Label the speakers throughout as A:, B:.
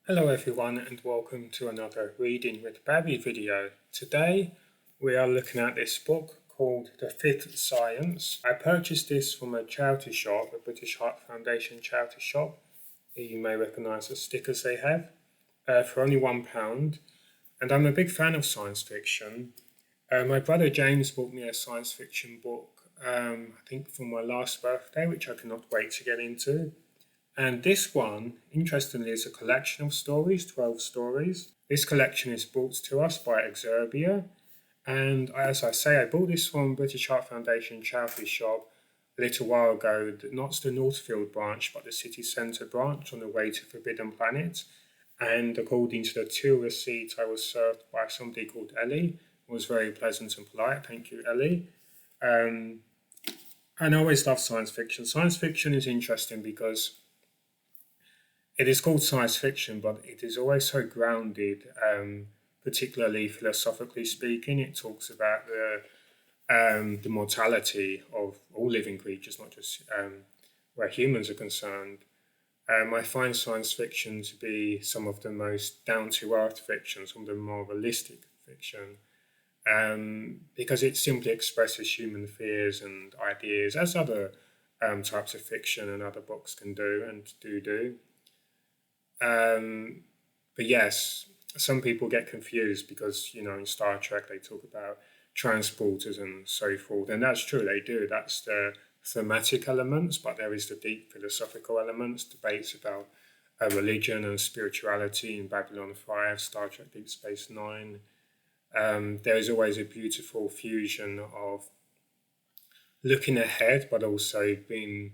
A: Hello everyone and welcome to another Reading with Barry video. Today we are looking at this book called The Fifth Science. I purchased this from a charity shop, a British Heart Foundation charity shop. You may recognise the stickers they have for only £1, and I'm a big fan of science fiction. My brother James bought me a science fiction book, I think for my last birthday, which I cannot wait to get into. And this one, interestingly, is a collection of stories, 12 stories. This collection is brought to us by Exerbia. And as I say, I bought this from British Heart Foundation charity shop a little while ago, not the Northfield branch, but the city centre branch on the way to Forbidden Planet. And according to the till receipt, I was served by somebody called Ellie. It was very pleasant and polite. Thank you, Ellie. And I always love science fiction. Science fiction is interesting because it is called science fiction, but it is always so grounded, particularly philosophically speaking. It talks about the mortality of all living creatures, not just where humans are concerned. I find science fiction to be some of the most down-to-earth fiction, some of the more realistic fiction, because it simply expresses human fears and ideas, as other types of fiction and other books can do and do. But yes, some people get confused because, in Star Trek they talk about transporters and so forth, and that's true, they do. That's the thematic elements, but there is the deep philosophical elements, debates about religion and spirituality in Babylon 5, Star Trek Deep Space Nine. There is always a beautiful fusion of looking ahead, but also being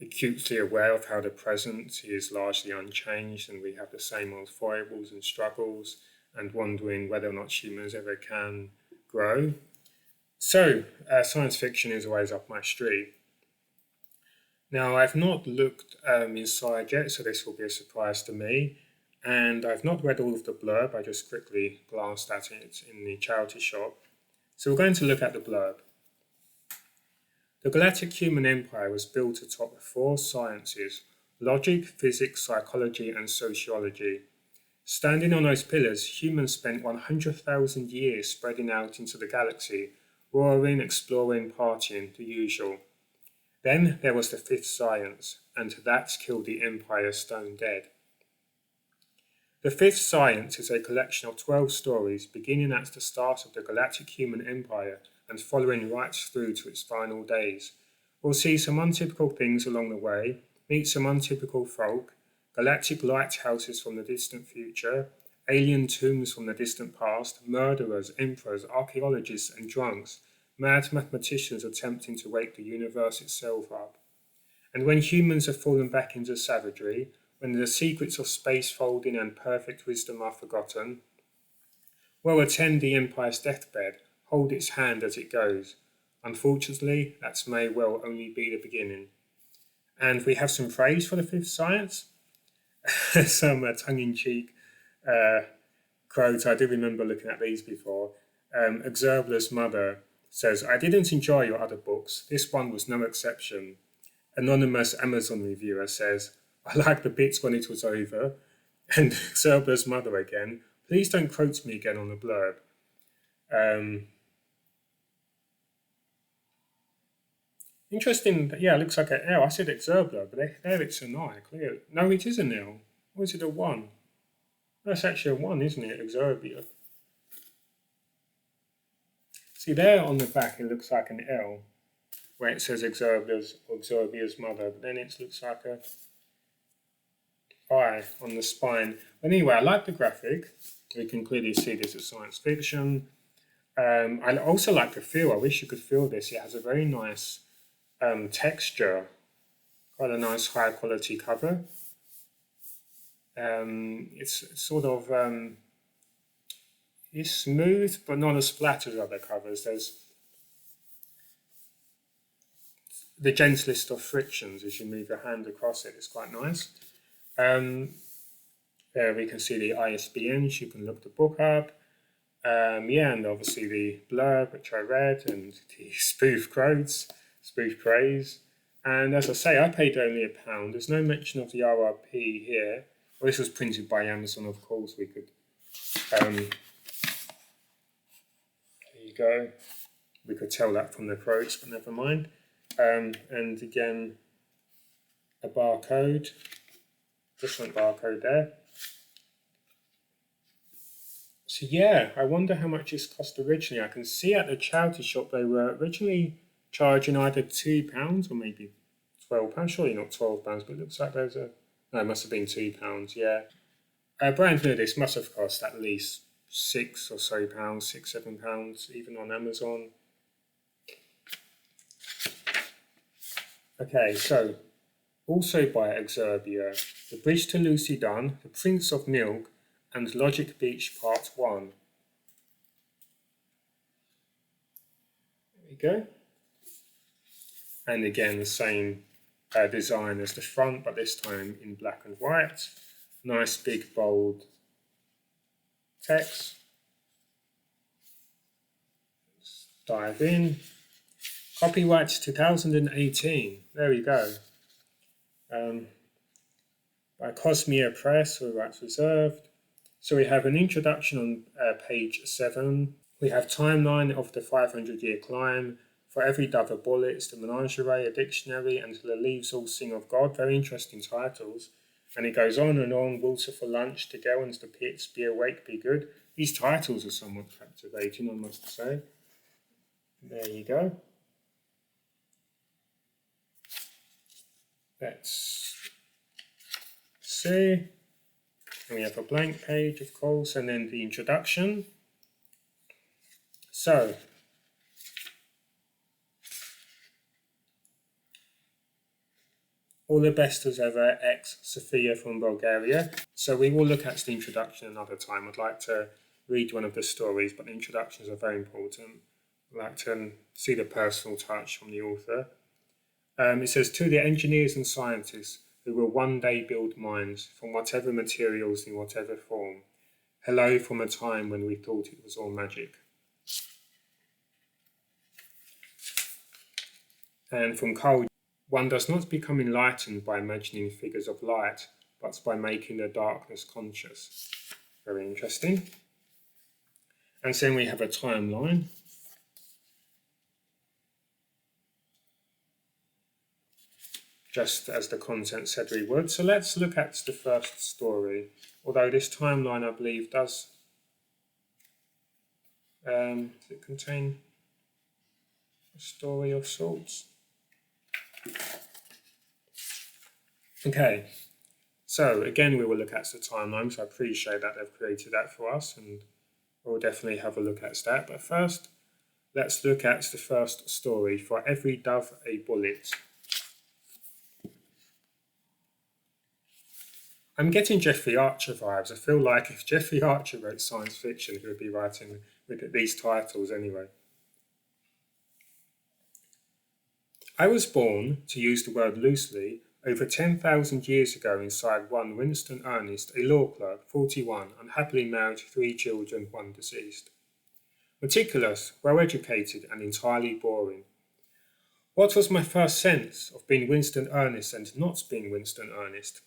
A: acutely aware of how the present is largely unchanged and we have the same old foibles and struggles, and wondering whether or not humans ever can grow. So, science fiction is always up my street. Now, I've not looked inside yet, so this will be a surprise to me. And I've not read all of the blurb, I just quickly glanced at it in the charity shop. So we're going to look at the blurb. The Galactic Human Empire was built atop 4 sciences: logic, physics, psychology, and sociology. Standing on those pillars, humans spent 100,000 years spreading out into the galaxy, roaring, exploring, partying, the usual. Then there was the 5th science, and that killed the Empire stone dead. The 5th science is a collection of 12 stories beginning at the start of the Galactic Human Empire and following right through to its final days. We'll see some untypical things along the way, meet some untypical folk, galactic lighthouses from the distant future, alien tombs from the distant past, murderers, emperors, archaeologists and drunks, mad mathematicians attempting to wake the universe itself up. And when humans have fallen back into savagery, when the secrets of space folding and perfect wisdom are forgotten, well, attend the Empire's deathbed, hold its hand as it goes. Unfortunately, that may well only be the beginning. And we have some praise for the 5th science. Some tongue-in-cheek quotes. I do remember looking at these before. Exerbla's mother says, "I didn't enjoy your other books. This one was no exception." Anonymous Amazon reviewer says, "I liked the bits when it was over." And Exerbla's mother again, "Please don't quote me again on the blurb." Interesting, yeah, it looks like an L. I said Exerbla, but there it's an I, clear. No, it is an L. Or is it a 1? That's actually a 1, isn't it, Exerbia? See, there on the back it looks like an L, where it says Exerbia's mother, but then it looks like a I on the spine. But anyway, I like the graphic. We can clearly see this is science fiction. I also like the feel. I wish you could feel this. It has a very nice texture, quite a nice high quality cover. It's sort of it's smooth, but not as flat as other covers. There's the gentlest of frictions as you move your hand across it. It's quite nice. There we can see the ISBNs. You can look the book up. And obviously the blurb, which I read, and the spoof quotes, spoof praise. And as I say, I paid only £1. There's no mention of the RRP here. Well, this was printed by Amazon, of course. We could. There you go. We could tell that from the quotes, but never mind. And again, a barcode. Different barcode there. So yeah, I wonder how much this cost originally. I can see at the charity shop they were originally charging either £2 or maybe £12. Surely not £12, but it looks like there's a. No, it must have been £2. Yeah, brand new. This must have cost at least £6 or so, £6-7, even on Amazon. Okay, so also by Exerbia, The Bridge to Lucy Dunn, The Prince of Milk, and Logic Beach Part 1. There we go. And again, the same design as the front, but this time in black and white. Nice big bold text. Let's dive in. Copyright 2018. There we go. By Cosmere Press, all rights reserved. So we have an introduction on page 7. We have timeline of the 500-year climb. For every dove a bullet, the menagerie, a dictionary, and the leaves all sing of God. Very interesting titles. And it goes on and on. Water for lunch, the gallons, the pits, be awake, be good. These titles are somewhat captivating, I must say. There you go. Let's see. And we have a blank page, of course, and then the introduction. So, all the best as ever, ex-Sophia from Bulgaria. So we will look at the introduction another time. I'd like to read one of the stories, but the introductions are very important. I'd like to see the personal touch from the author. It says, to the engineers and scientists who will one day build minds from whatever materials in whatever form. Hello from a time when we thought it was all magic. And from Carl, one does not become enlightened by imagining figures of light, but by making the darkness conscious. Very interesting. And then we have a timeline. Just as the content said we would. So let's look at the first story. Although this timeline, I believe, does it contain a story of sorts? Okay, so again we will look at the timeline, so I appreciate that they've created that for us, and we'll definitely have a look at that. But first, let's look at the first story, For Every Dove a Bullet. I'm getting Jeffrey Archer vibes. I feel like if Jeffrey Archer wrote science fiction, he would be writing with these titles anyway. I was born, to use the word loosely, over 10,000 years ago inside one Winston Ernest, a law clerk, 41, unhappily married, 3 children, 1 deceased. Meticulous, well-educated, and entirely boring. What was my first sense of being Winston Ernest and not being Winston Ernest?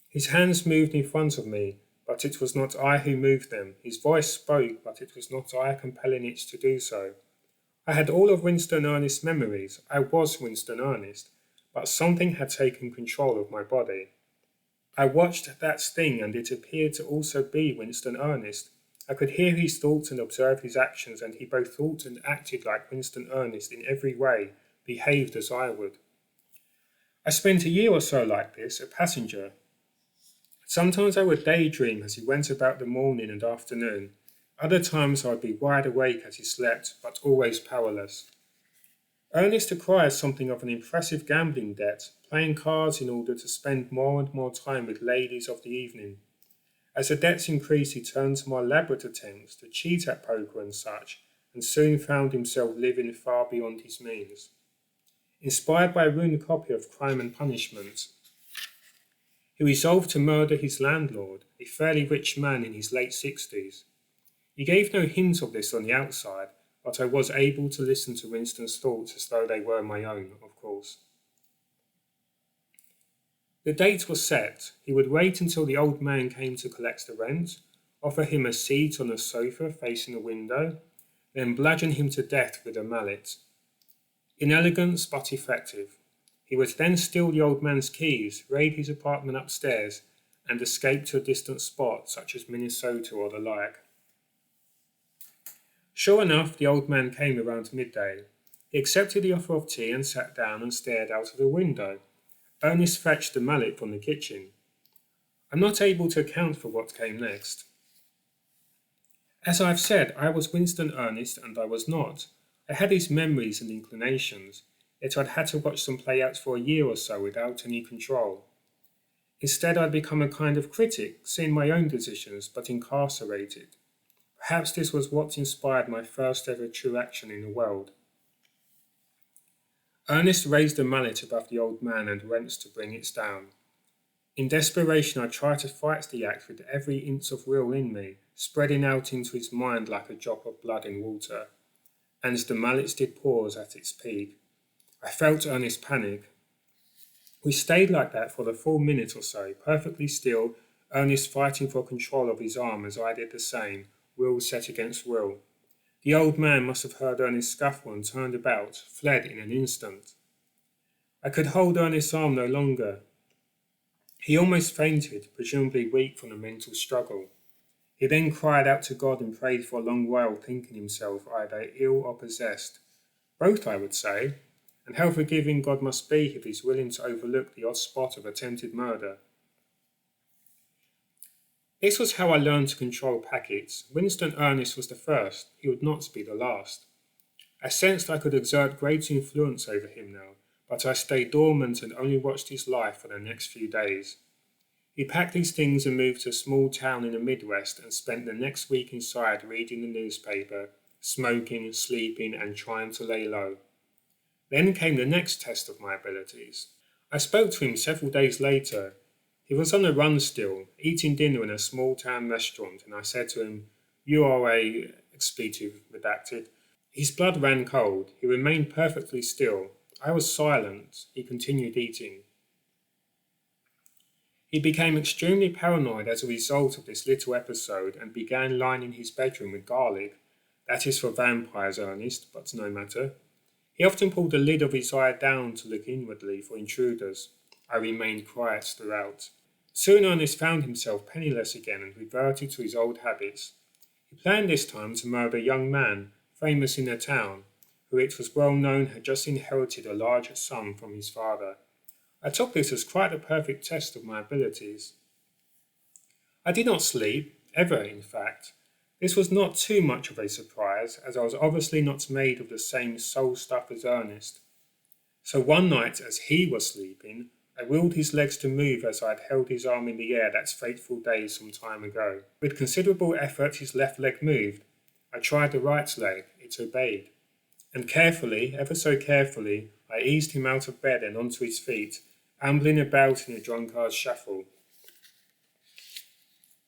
A: His hands moved in front of me, but it was not I who moved them. His voice spoke, but it was not I compelling it to do so. I had all of Winston Ernest's memories. I was Winston Ernest, but something had taken control of my body. I watched that sting, and it appeared to also be Winston Ernest. I could hear his thoughts and observe his actions, and he both thought and acted like Winston Ernest in every way, behaved as I would. I spent a year or so like this, a passenger. Sometimes I would daydream as he went about the morning and afternoon. Other times I would be wide awake as he slept, but always powerless. Ernest acquired something of an impressive gambling debt, playing cards in order to spend more and more time with ladies of the evening. As the debts increased, he turned to more elaborate attempts to cheat at poker and such, and soon found himself living far beyond his means. Inspired by a ruined copy of Crime and Punishment, he resolved to murder his landlord, a fairly rich man in his late 60s. He gave no hint of this on the outside, but I was able to listen to Winston's thoughts as though they were my own, of course. The date was set. He would wait until the old man came to collect the rent, offer him a seat on a sofa facing a window, then bludgeon him to death with a mallet. Inelegant but effective. He would then steal the old man's keys, raid his apartment upstairs, and escape to a distant spot such as Minnesota or the like. Sure enough, the old man came around midday. He accepted the offer of tea and sat down and stared out of the window. Ernest fetched the mallet from the kitchen. I'm not able to account for what came next. As I've said, I was Winston Ernest and I was not. I had these memories and inclinations, yet I'd had to watch them play out for a year or so without any control. Instead, I'd become a kind of critic, seeing my own decisions, but incarcerated. Perhaps this was what inspired my first ever true action in the world. Ernest raised the mallet above the old man and went to bring it down. In desperation, I tried to fight the act with every inch of will in me, spreading out into his mind like a drop of blood in water. And the mallet did pause at its peak. I felt Ernest panic. We stayed like that for the full minute or so, perfectly still, Ernest fighting for control of his arm as I did the same, will set against will. The old man must have heard Ernest's scuffle and turned about, fled in an instant. I could hold Ernest's arm no longer. He almost fainted, presumably weak from the mental struggle. He then cried out to God and prayed for a long while, thinking himself either ill or possessed. Both, I would say. And how forgiving God must be if he's willing to overlook the odd spot of attempted murder. This was how I learned to control packets. Winston Ernest was the first. He would not be the last. I sensed I could exert great influence over him now, but I stayed dormant and only watched his life for the next few days. He packed his things and moved to a small town in the Midwest and spent the next week inside reading the newspaper, smoking, sleeping, and trying to lay low. Then came the next test of my abilities. I spoke to him several days later. He was on the run still, eating dinner in a small town restaurant, and I said to him, "You are a..." expletive redacted. His blood ran cold. He remained perfectly still. I was silent. He continued eating. He became extremely paranoid as a result of this little episode and began lining his bedroom with garlic. That is for vampires, Ernest, but no matter. He often pulled the lid of his eye down to look inwardly for intruders. I remained quiet throughout. Soon Ernest found himself penniless again and reverted to his old habits. He planned this time to murder a young man, famous in the town, who it was well known had just inherited a large sum from his father. I took this as quite a perfect test of my abilities. I did not sleep, ever in fact. This was not too much of a surprise, as I was obviously not made of the same soul stuff as Ernest. So one night, as he was sleeping, I willed his legs to move as I had held his arm in the air that fateful day some time ago. With considerable effort his left leg moved. I tried the right leg. It obeyed. And carefully, ever so carefully, I eased him out of bed and onto his feet, ambling about in a drunkard's shuffle.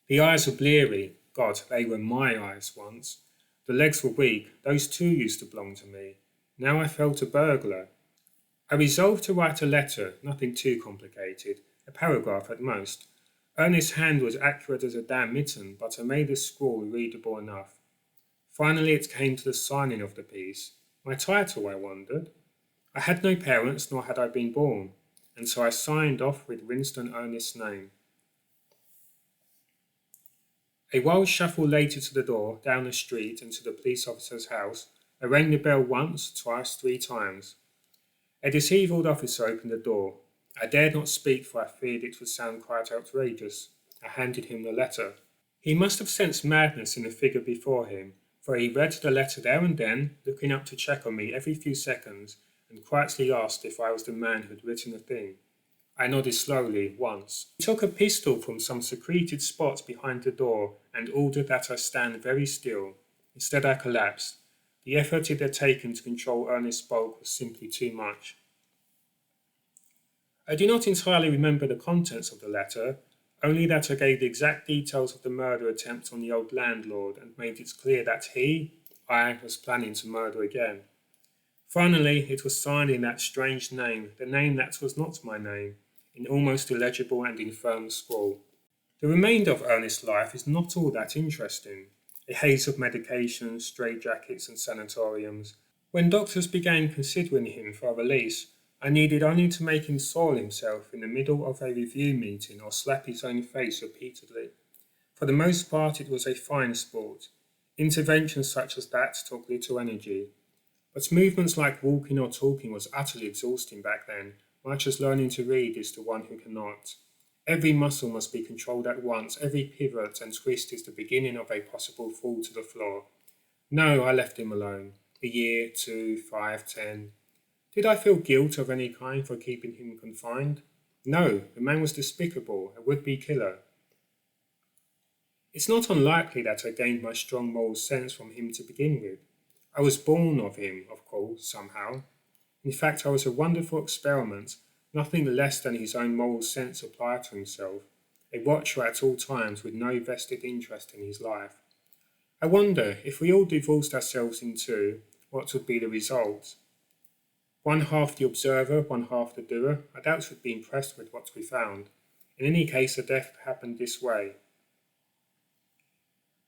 A: The eyes were bleary. God, they were my eyes once. The legs were weak. Those too used to belong to me. Now I felt a burglar. I resolved to write a letter, nothing too complicated, a paragraph at most. Ernest's hand was accurate as a damn mitten, but I made the scrawl readable enough. Finally it came to the signing of the piece. My title, I wondered. I had no parents, nor had I been born, and so I signed off with Winston Ernest's name. A wild shuffle later to the door, down the street, and to the police officer's house. I rang the bell once, twice, 3 times. A dishevelled officer opened the door. I dared not speak, for I feared it would sound quite outrageous. I handed him the letter. He must have sensed madness in the figure before him, for he read the letter there and then, looking up to check on me every few seconds, and quietly asked if I was the man who had written the thing. I nodded slowly, once. He took a pistol from some secreted spot behind the door and ordered that I stand very still. Instead I collapsed. The effort it had taken to control Ernest's bulk was simply too much. I do not entirely remember the contents of the letter, only that I gave the exact details of the murder attempt on the old landlord and made it clear that I was planning to murder again. Finally, it was signed in that strange name, the name that was not my name, in almost illegible and infirm scrawl. The remainder of Ernest's life is not all that interesting. A haze of medications, straitjackets, and sanatoriums. When doctors began considering him for release, I needed only to make him soil himself in the middle of a review meeting or slap his own face repeatedly. For the most part, it was a fine sport. Interventions such as that took little energy. But movements like walking or talking was utterly exhausting back then, much as learning to read is to one who cannot. Every muscle must be controlled at once, every pivot and twist is the beginning of a possible fall to the floor. No, I left him alone. A year, 2, 5, 10. Did I feel guilt of any kind for keeping him confined? No, the man was despicable, a would-be killer. It's not unlikely that I gained my strong moral sense from him to begin with. I was born of him, of course, somehow. In fact, I was a wonderful experiment, nothing less than his own moral sense applied to himself, a watcher at all times with no vested interest in his life. I wonder, if we all divorced ourselves in two, what would be the result? One half the observer, one half the doer. I doubt we'd be impressed with what we found. In any case, the death happened this way.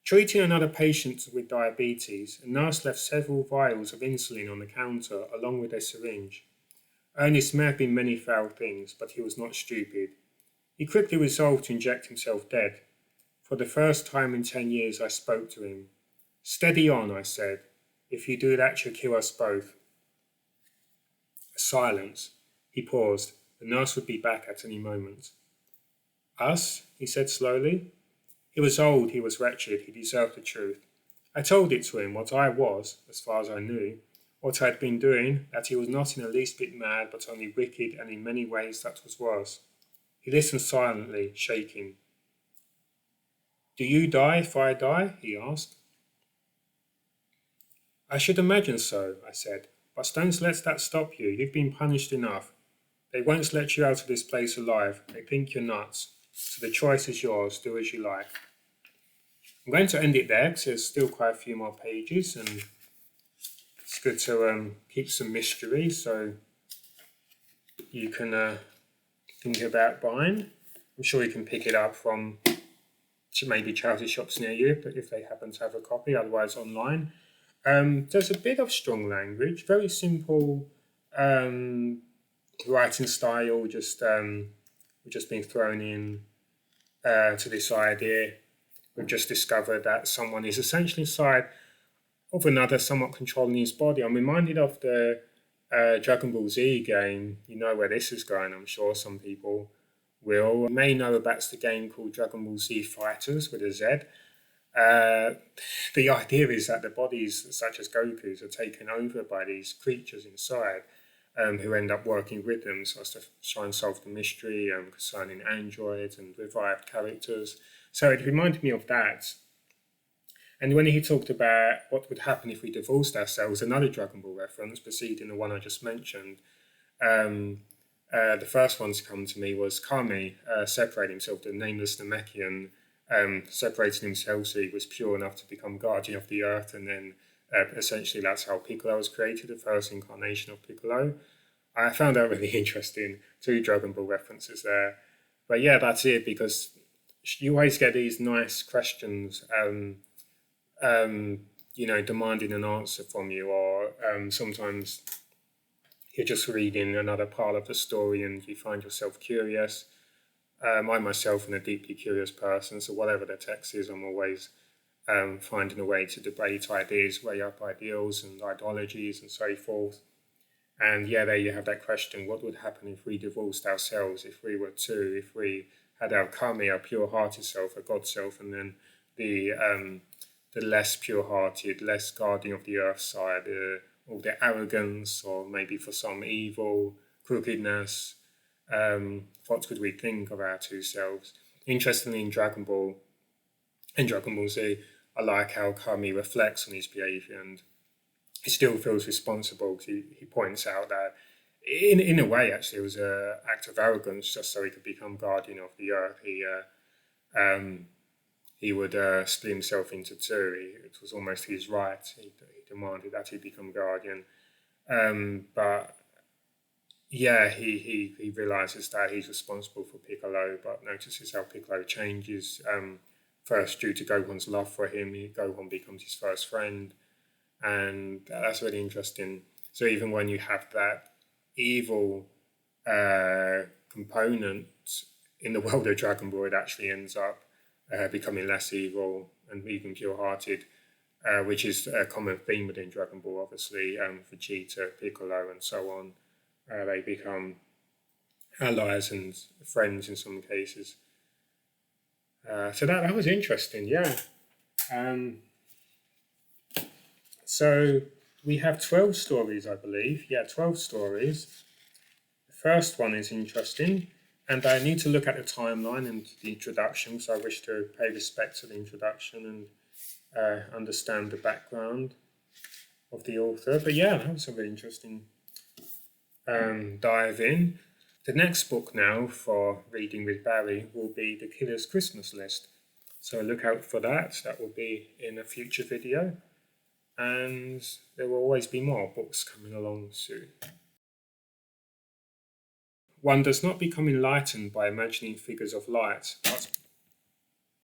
A: Treating another patient with diabetes, a nurse left several vials of insulin on the counter along with a syringe. Ernest may have been many foul things, but he was not stupid. He quickly resolved to inject himself dead. For the first time in 10 years I spoke to him. Steady on, I said. If you do that, you'll kill us both. A silence. He paused. The nurse would be back at any moment. Us? He said slowly. He was old, he was wretched, he deserved the truth. I told it to him, what I was, as far as I knew, what I had been doing, that he was not in the least bit mad, but only wicked, and in many ways that was worse. He listened silently, shaking. Do you die if I die? He asked. I should imagine so, I said, but don't let that stop you. You've been punished enough. They won't let you out of this place alive. They think you're nuts. So the choice is yours. Do as you like. I'm going to end it there because there's still quite a few more pages and it's good to keep some mystery so you can think about buying. I'm sure you can pick it up from maybe charity shops near you, but if they happen to have a copy, otherwise online. There's a bit of strong language, very simple writing style, just being thrown in to this idea. We've just discovered that someone is essentially inside of another, somewhat controlling his body. I'm reminded of the Dragon Ball Z game. You know where this is going, I'm sure some people will. You may know about the game called Dragon Ball Z Fighters with a Z. The idea is that the bodies, such as Goku's, are taken over by these creatures inside, who end up working with them so as to try and solve the mystery concerning androids and revived characters. So it reminded me of that. And when he talked about what would happen if we divorced ourselves, another Dragon Ball reference preceding the one I just mentioned, the first one to come to me was Kami separating himself, the nameless Namekian, separating himself so he was pure enough to become guardian of the earth, and then essentially that's how Piccolo was created, the first incarnation of Piccolo. I found that really interesting, 2 Dragon Ball references there. But yeah, that's it, because you always get these nice questions, demanding an answer from you, or sometimes you're just reading another part of the story and you find yourself curious. I myself am a deeply curious person, so whatever the text is, I'm always finding a way to debate ideas, weigh up ideals and ideologies and so forth. And yeah, there you have that question, what would happen if we divorced ourselves, if we were two, if we had our kami, our pure-hearted self, a God self, and then the less pure-hearted, less guardian of the earth side, all the arrogance, or maybe for some evil, crookedness. What could we think of our two selves? Interestingly, in Dragon Ball and Dragon Ball Z, I like how Kami reflects on his behaviour, and he still feels responsible. He points out that in a way, actually, it was an act of arrogance just so he could become guardian of the earth. He would split himself into 2. It was almost his right. He demanded that he become guardian. But yeah, he realizes that he's responsible for Piccolo, but notices how Piccolo changes. First, due to Gohan's love for him, Gohan becomes his first friend, and that's really interesting. So even when you have that evil component in the world of Dragon Ball, it actually ends up becoming less evil and even pure-hearted, which is a common theme within Dragon Ball. Obviously, Vegeta, Piccolo, and so on, they become allies and friends in some cases. So that was interesting, yeah. Um, so we have 12 stories, I believe. Yeah, 12 stories. The first one is interesting, and I need to look at the timeline and the introduction, so I wish to pay respect to the introduction and understand the background of the author. But yeah, that was a really interesting dive in. The next book now for reading with Barry will be The Killer's Christmas List. So look out for that. That will be in a future video. And there will always be more books coming along soon. One does not become enlightened by imagining figures of light, but